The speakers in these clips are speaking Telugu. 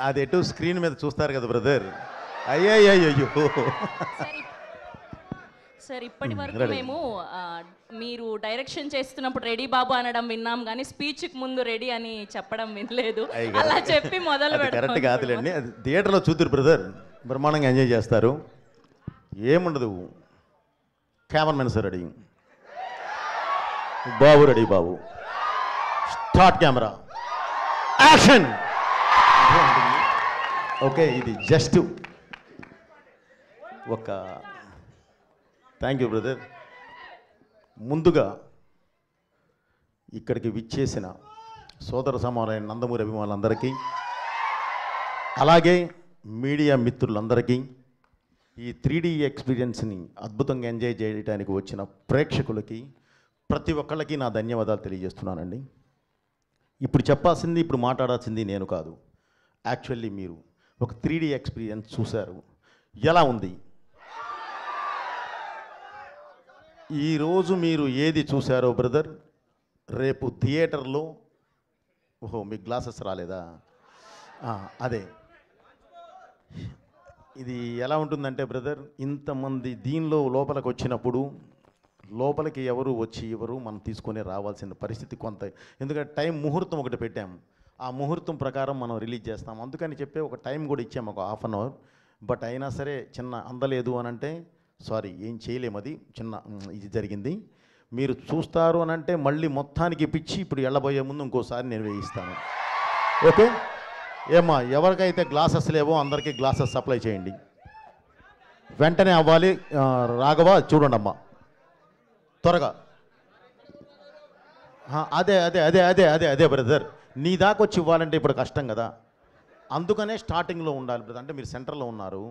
అది ఎటు స్క్రీన్ మీద చూస్తారు కదా బ్రదర్. అయ్యయ్యో. సార్ ఇప్పటి వరకు మేము మీరు డైరెక్షన్ చేస్తున్నప్పుడు రెడీ బాబు అనడం విన్నాం కానీ స్పీచ్కి ముందు రెడీ అని చెప్పడం వినలేదు. అలా చెప్పి మొదలు కరెక్ట్ కాదులేండి. అది థియేటర్లో చూద్దరు బ్రదర్, బ్రహ్మాండంగా ఎంజాయ్ చేస్తారు. ఏముండదు, కెమెరామెన్ సార్ రెడీ, బాబు రెడీ, బాబు స్టార్ట్ కెమెరా యాక్షన్. ఓకే, ఇది జస్ట్ ఒక థ్యాంక్ యూ బ్రదర్. ముందుగా ఇక్కడికి విచ్చేసిన సోదర సమానమైన నందమూరి అభిమానులందరికీ, అలాగే మీడియా మిత్రులందరికీ, ఈ 3D ఎక్స్పీరియన్స్ని అద్భుతంగా ఎంజాయ్ చేయడానికి వచ్చిన ప్రేక్షకులకి ప్రతి ఒక్కళ్ళకి నా ధన్యవాదాలు తెలియజేస్తున్నానండి. ఇప్పుడు చెప్పాల్సింది, ఇప్పుడు మాట్లాడాల్సింది నేను కాదు. యాక్చువల్లీ మీరు ఒక 3D ఎక్స్పీరియన్స్ చూశారు, ఎలా ఉంది? ఈరోజు మీరు ఏది చూశారో బ్రదర్, రేపు థియేటర్లో, ఓహో మీకు గ్లాసెస్ రాలేదా? అదే, ఇది ఎలా ఉంటుందంటే బ్రదర్, ఇంతమంది దీనిలో లోపలికి వచ్చినప్పుడు లోపలికి ఎవరు వచ్చి ఎవరు మనం తీసుకొని రావాల్సిన పరిస్థితి కొంత, ఎందుకంటే టైం ముహూర్తం ఒకటి పెట్టాం, ఆ ముహూర్తం ప్రకారం మనం రిలీజ్ చేస్తాం. అందుకని చెప్పే ఒక టైం కూడా ఇచ్చాము, ఒక ½ అవర్. బట్ అయినా సరే చిన్న అందలేదు అని అంటే సారీ, ఏం చేయలేము, అది చిన్న ఇది జరిగింది. మీరు చూస్తారు అని అంటే మళ్ళీ మొత్తానికి పిచ్చి ఇప్పుడు వెళ్ళబోయే ముందు ఇంకోసారి నేను వేయిస్తాను. ఓకే ఏమ్మా, ఎవరికైతే గ్లాసెస్ లేవో అందరికీ గ్లాసెస్ సప్లై చేయండి, వెంటనే అవ్వాలి. రాఘవ చూడండి అమ్మా, త్వరగా. అదే అదే అదే అదే అదే అదే బ్రదర్, నీ దాకా వచ్చి ఇవ్వాలంటే ఇప్పుడు కష్టం కదా, అందుకనే స్టార్టింగ్లో ఉండాలి బ్రదర్. అంటే మీరు సెంటర్లో ఉన్నారు,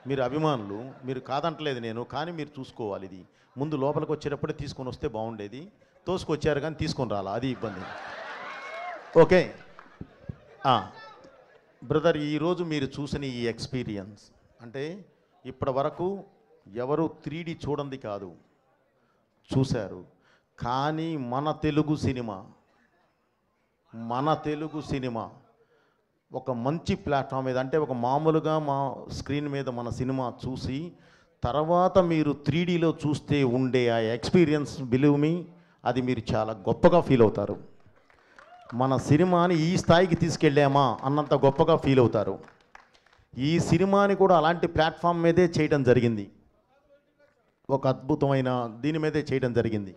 మీరు అభిమానులు, మీరు కాదంటలేదు నేను, కానీ మీరు చూసుకోవాలి. ఇది ముందు లోపలికి వచ్చేటప్పుడే తీసుకొని వస్తే బాగుండేది, తోసుకొచ్చారు కానీ తీసుకొని రాలా, అది ఇబ్బంది. ఓకే బ్రదర్, ఈరోజు మీరు చూసిన ఈ ఎక్స్పీరియన్స్ అంటే ఇప్పటి వరకు ఎవరు 3D చూడండి కాదు, చూశారు. కానీ మన తెలుగు సినిమా ఒక మంచి ప్లాట్ఫామ్ మీద, అంటే ఒక మామూలుగా మా స్క్రీన్ మీద మన సినిమా చూసి తర్వాత మీరు 3Dలో చూస్తే ఉండే ఆ ఎక్స్పీరియన్స్, బిలీవ్ మీ, అది మీరు చాలా గొప్పగా ఫీల్ అవుతారు. మన సినిమాని ఈ స్థాయికి తీసుకెళ్ళామా అన్నంత గొప్పగా ఫీల్ అవుతారు. ఈ సినిమాని కూడా అలాంటి ప్లాట్ఫామ్ మీదే చేయడం జరిగింది, ఒక అద్భుతమైన దీని మీదే చేయడం జరిగింది.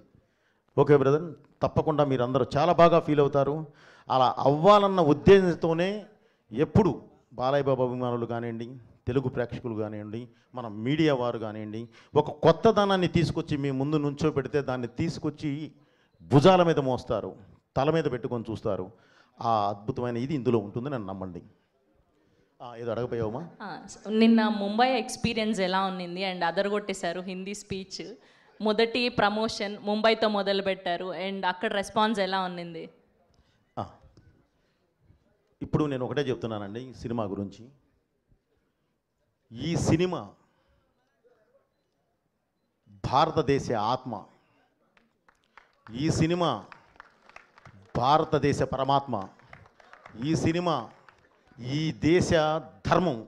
ఓకే బ్రదర్, తప్పకుండా మీరు అందరూ చాలా బాగా ఫీల్ అవుతారు. అలా అవ్వాలన్న ఉద్దేశంతోనే ఎప్పుడు బాలయ్య బాబు అభిమానులు కానివ్వండి, తెలుగు ప్రేక్షకులు కానివ్వండి, మన మీడియా వారు కానివ్వండి, ఒక కొత్తదనాన్ని తీసుకొచ్చి మీ ముందు నుంచో పెడితే దాన్ని తీసుకొచ్చి భుజాల మీద మోస్తారు, తల మీద పెట్టుకొని చూస్తారు. ఆ అద్భుతమైన ఇది ఇందులో ఉంటుందని నన్ను నమ్మండి. ఏదో అడగపోయావమ్మా? నిన్న ముంబై ఎక్స్పీరియన్స్ ఎలా ఉన్నింది? అండ్ అదరగొట్టేశారు హిందీ స్పీచ్, మొదటి ప్రమోషన్ ముంబైతో మొదలు పెట్టారు, అండ్ అక్కడ రెస్పాన్స్ ఎలా ఉన్నింది? ఇప్పుడు నేను ఒకటే చెప్తున్నానండి సినిమా గురించి. ఈ సినిమా భారతదేశ ఆత్మ, ఈ సినిమా భారతదేశ పరమాత్మ, ఈ సినిమా ఈ దేశ ధర్మం,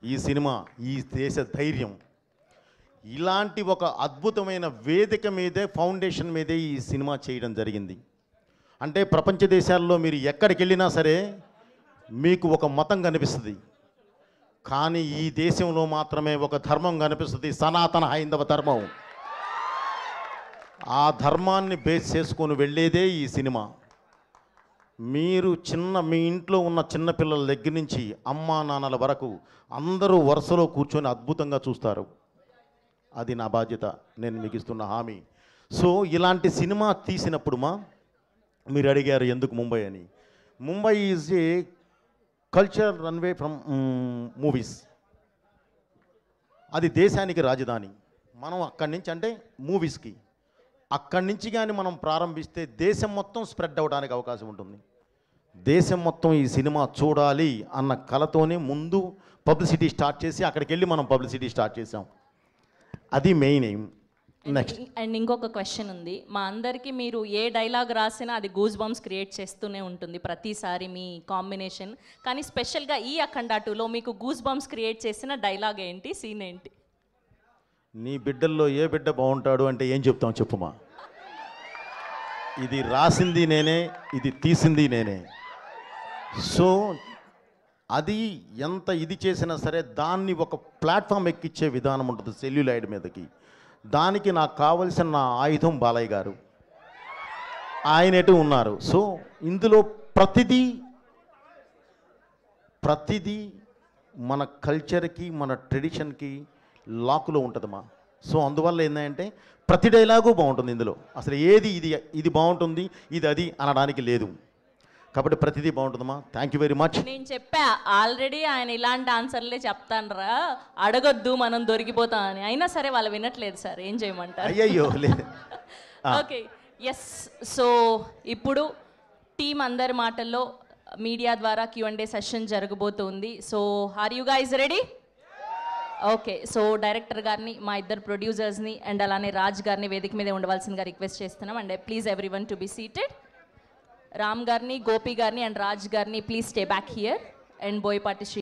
ఈ సినిమా ఈ దేశ ధైర్యం. ఇలాంటి ఒక అద్భుతమైన వేదిక మీదే, ఫౌండేషన్ మీదే ఈ సినిమా చేయడం జరిగింది. అంటే ప్రపంచ దేశాల్లో మీరు ఎక్కడికి వెళ్ళినా సరే మీకు ఒక మతం కనిపిస్తుంది, కానీ ఈ దేశంలో మాత్రమే ఒక ధర్మం కనిపిస్తుంది, సనాతన హైందవ ధర్మం. ఆ ధర్మాన్ని బేస్ చేసుకొని వెళ్ళేదే ఈ సినిమా. మీరు మీ ఇంట్లో ఉన్న చిన్నపిల్లల దగ్గర నుంచి అమ్మా నాన్నల వరకు అందరూ వరుసలో కూర్చొని అద్భుతంగా చూస్తారు. అది నా బాధ్యత, నేను మీకు ఇస్తున్న హామీ. సో ఇలాంటి సినిమా తీసినప్పుడు మీరు అడిగారు ఎందుకు ముంబై అని. Mumbai is a culture runway from movies. అది దేశానికి రాజధాని. మనం అక్కడి నుంచి, అంటే మూవీస్కి, అక్కడి నుంచి కానీ మనం ప్రారంభిస్తే దేశం మొత్తం స్ప్రెడ్ అవ్వడానికి అవకాశం ఉంటుంది. దేశం మొత్తం ఈ సినిమా చూడాలి అన్న కలతోనే ముందు పబ్లిసిటీ స్టార్ట్ చేసి అక్కడికి వెళ్ళి మనం పబ్లిసిటీ స్టార్ట్ చేసాం. అది మెయిన్ ఎయిమ్. నెక్స్ట్ అండ్ ఇంకొక క్వశ్చన్ ఉంది. మా అందరికీ మీరు ఏ డైలాగ్ రాసినా అది గూస్ బంప్స్ క్రియేట్ చేస్తూనే ఉంటుంది ప్రతిసారి మీ కాంబినేషన్. కానీ స్పెషల్గా ఈ అఖండ 2లో మీకు గూస్ బంప్స్ క్రియేట్ చేసిన డైలాగ్ ఏంటి, సీన్ ఏంటి? నీ బిడ్డల్లో ఏ బిడ్డ బాగుంటాడు అంటే ఏం చెప్తాం చెప్పుమా. ఇది రాసింది నేనే, ఇది తీసింది నేనే. సో అది ఎంత ఇది చేసినా సరే దాన్ని ఒక ప్లాట్ఫామ్ ఎక్కించే విధానం ఉంటుంది సెల్యులాయిడ్ మీదకి. దానికి నాకు కావలసిన నా ఆయుధం బాలయ్య గారు, ఆయన ఎటు ఉన్నారు. సో ఇందులో ప్రతిదీ మన కల్చర్కి మన ట్రెడిషన్కి లాకులో ఉంటుందమ్మా. సో అందువల్ల ఏంటంటే ప్రతి డైలాగు బాగుంటుంది ఇందులో. అసలు ఏది ఇది బాగుంటుంది ఇది అది అనడానికి లేదు. కాబట్టి ప్రతిదీ బాగుంటుందమ్మా. Thank you very much. నేను చెప్పా ఆల్రెడీ, ఆయన ఇలాంటి ఆన్సర్లే చెప్తానరా, అడగొద్దు మనం దొరికిపోతామని. అయినా సరే వాళ్ళు వినట్లేదు సార్, ఏం చేయమంటారు? అయ్యయ్యో లేదు. Okay, yes. సో ఇప్పుడు టీం అందరి మాటల్లో మీడియా ద్వారా Q&A సెషన్ జరగబోతుంది. So are you guys ready? Okay, so director గారిని, మా ఇద్దరు ప్రొడ్యూసర్స్ని అండ్ అలానే రాజ్ గారిని వేదిక మీద ఉండవలసిందిగా రిక్వెస్ట్ చేస్తున్నాం. And please everyone to be seated. Ram గారిని, గోపి గారిని అండ్ రాజ్ గారిని please stay back here. And Boyapati Shri